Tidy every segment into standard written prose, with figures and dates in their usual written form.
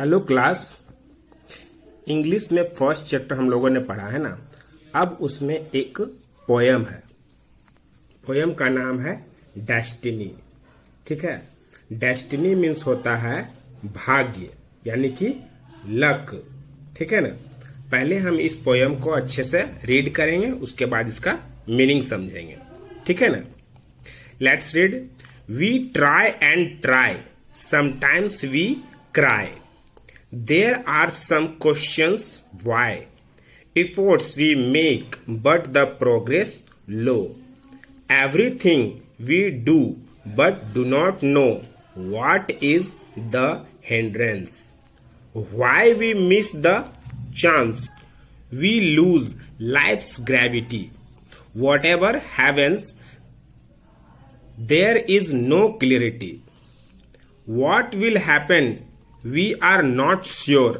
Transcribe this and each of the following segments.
Hello class. English में first chapter हम लोगों ने पढ़ा है ना। अब उसमें एक पोयम है। पोयम का नाम है डेस्टिनी। ठीक है। डेस्टिनी मीन्स होता है भाग्य, यानी कि लक। ठीक है ना। पहले हम इस पोयम को अच्छे से रीड करेंगे, उसके बाद इसका मीनिंग समझेंगे। ठीक है ना। Let's read. We try and try, sometimes we cry. There are some questions why. Efforts we make, but the progress low. Everything we do, but do not know what is the hindrance. Why we miss the chance. We lose life's gravity. Whatever happens, there is no clarity. What will happen? We are not sure.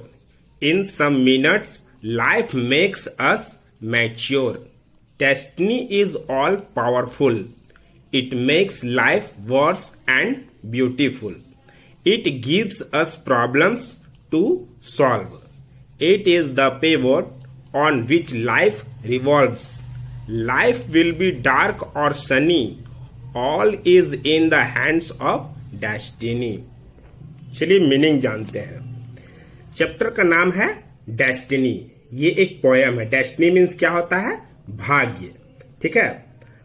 In some minutes, life makes us mature. Destiny is all powerful. It makes life worse and beautiful. It gives us problems to solve. It is the pivot on which life revolves. Life will be dark or sunny. All is in the hands of destiny. चलिए meaning जानते हैं। Chapter का नाम है destiny. ये एक poem है। Destiny means क्या होता है? भाग्य। ठीक है।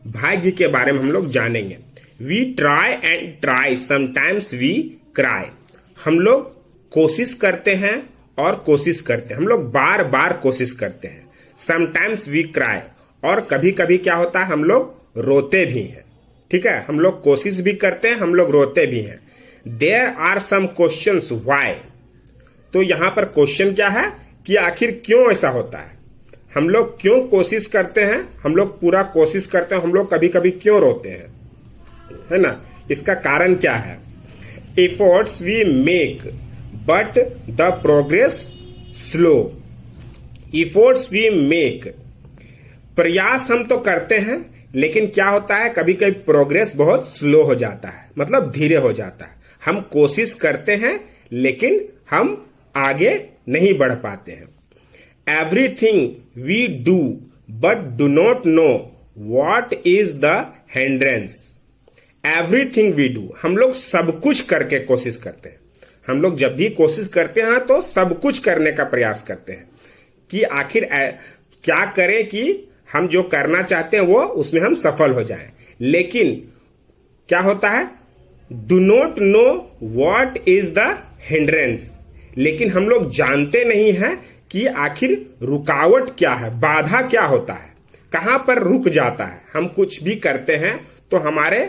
भाग्य के बारे में हम लोग जानेंगे। We try and try, sometimes we cry. हम लोग कोशिश करते हैं और कोशिश करते हैं। हम लोग बार बार कोशिश करते हैं। समटाइम्स वी क्राई, और कभी कभी क्या होता है, हम लोग रोते भी हैं। ठीक है। हम लोग कोशिश भी करते हैं, हम लोग रोते भी हैं। There are some questions why. तो यहां पर क्वेश्चन क्या है कि आखिर क्यों ऐसा होता है। हम लोग क्यों कोशिश करते हैं, हम लोग पूरा कोशिश करते हैं, हम लोग कभी कभी क्यों रोते हैं, है ना। इसका कारण क्या है? Efforts we make but the progress slow. Efforts we make, प्रयास हम तो करते हैं, लेकिन क्या होता है, कभी कभी प्रोग्रेस बहुत स्लो हो जाता है, मतलब धीरे हो जाता है। हम कोशिश करते हैं लेकिन हम आगे नहीं बढ़ पाते हैं। Everything we do but do not know what is the hindrance. Everything we do, हम लोग सब कुछ करके कोशिश करते हैं। हम लोग जब भी कोशिश करते हैं तो सब कुछ करने का प्रयास करते हैं कि आखिर क्या करें कि हम जो करना चाहते हैं वो उसमें हम सफल हो जाएं। लेकिन क्या होता है? Do not know what is the hindrance. लेकिन हम लोग जानते नहीं हैं कि आखिर रुकावट क्या है, बाधा क्या होता है, कहां पर रुक जाता है। हम कुछ भी करते हैं तो हमारे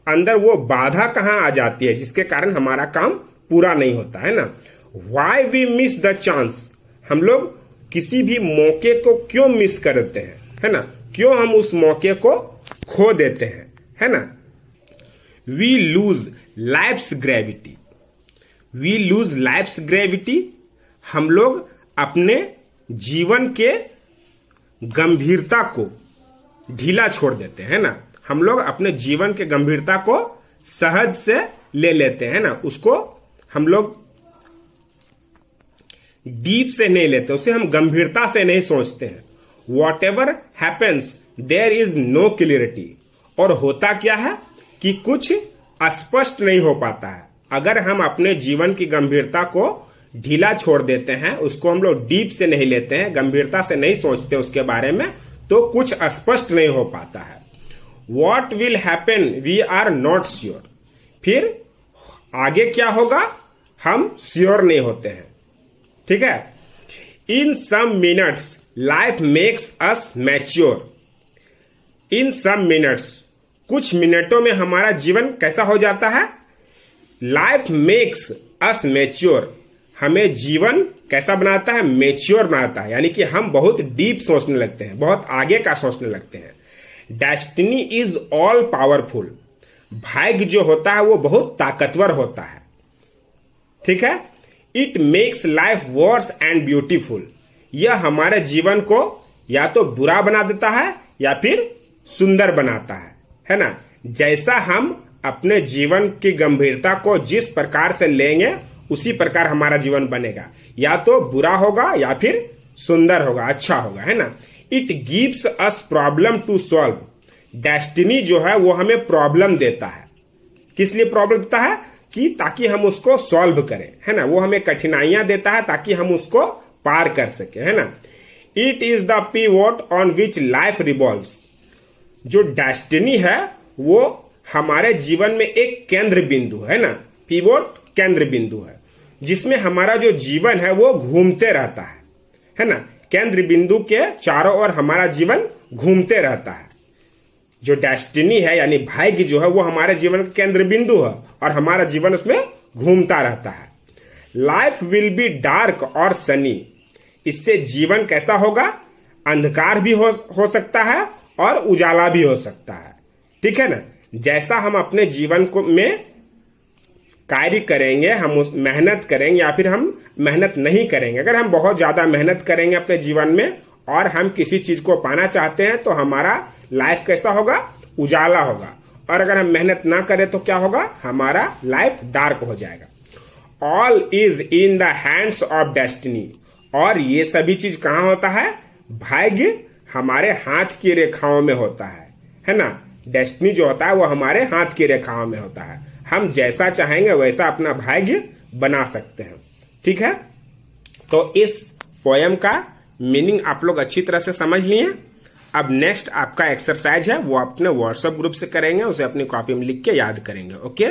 अंदर वो बाधा कहां आ जाती है, जिसके कारण हमारा काम पूरा नहीं होता है ना। Why we miss the chance. हम लोग किसी भी मौके को क्यों मिस कर देते हैं, है ना। क्यों हम उस मौके को खो देते हैं, है ना। We lose life's gravity. We lose life's gravity. हम लोग अपने जीवन के गंभीरता को ढीला छोड़ देते हैं ना। हम लोग अपने जीवन के गंभीरता को सहज से ले लेते हैं ना। उसको हम लोग डीप से नहीं लेते, उसे हम गंभीरता से नहीं सोचते हैं। Whatever happens, there is no clarity. और होता क्या है कि कुछ स्पष्ट नहीं हो पाता है। अगर हम अपने जीवन की गंभीरता को ढीला छोड़ देते हैं, उसको हम लोग डीप से नहीं लेते हैं, गंभीरता से नहीं सोचते उसके बारे में, तो कुछ स्पष्ट नहीं हो पाता है। What will happen? We are not sure. फिर आगे क्या होगा, हम श्योर नहीं होते हैं। ठीक है। In some minutes, life makes us mature. In some minutes, कुछ मिनटों में हमारा जीवन कैसा हो जाता है? Life makes us mature. हमें जीवन कैसा बनाता है? मैच्योर बनाता है, यानी कि हम बहुत डीप सोचने लगते हैं, बहुत आगे का सोचने लगते हैं। Destiny is all powerful. भाग्य जो होता है वो बहुत ताकतवर होता है। ठीक है। It makes life worse and beautiful. यह हमारे जीवन को या तो बुरा बना देता है या फिर सुंदर बनाता है ना। जैसा हम अपने जीवन की गंभीरता को जिस प्रकार से लेंगे उसी प्रकार हमारा जीवन बनेगा, या तो बुरा होगा या फिर सुंदर होगा, अच्छा होगा, है ना। It gives us problem to solve. Destiny जो है वो हमें प्रॉब्लम देता है। किस लिए प्रॉब्लम देता है? कि ताकि हम उसको सॉल्व करें, है ना। वो हमें कठिनाइयां देता है ताकि हम उसको पार कर सके, है ना। It is the pivot on which life revolves. जो डेस्टिनी है वो हमारे जीवन में एक केंद्र बिंदु है ना। पिवोट केंद्र बिंदु है जिसमें हमारा जो जीवन है वो घूमते रहता है ना। केंद्र बिंदु के चारों ओर हमारा जीवन घूमते रहता है। जो डेस्टिनी है यानी भाग्य जो है वो हमारे जीवन का केंद्र बिंदु है और हमारा जीवन उसमें घूमता रहता है। लाइफ विल बी डार्क और सनी। इससे जीवन कैसा होगा? अंधकार भी हो सकता है और उजाला भी हो सकता है, ठीक है ना। जैसा हम अपने जीवन को में कार्य करेंगे, हम उस मेहनत करेंगे या फिर हम मेहनत नहीं करेंगे। अगर हम बहुत ज्यादा मेहनत करेंगे अपने जीवन में और हम किसी चीज को पाना चाहते हैं तो हमारा लाइफ कैसा होगा? उजाला होगा। और अगर हम मेहनत ना करें तो क्या होगा? हमारा लाइफ डार्क हो जाएगा। All is in the hands of destiny. और ये सभी चीज कहां होता है? भाग्य हमारे हाथ की रेखाओं में होता है ना। डेस्टिनी जो होता है वो हमारे हाथ की रेखाओं में होता है। हम जैसा चाहेंगे वैसा अपना भाग्य बना सकते हैं, ठीक है। तो इस पोयम का मीनिंग आप लोग अच्छी तरह से समझ लिए। अब नेक्स्ट आपका एक्सरसाइज है वो अपने व्हाट्सएप ग्रुप से करेंगे, उसे अपनी कॉपी में लिख के याद करेंगे। ओके।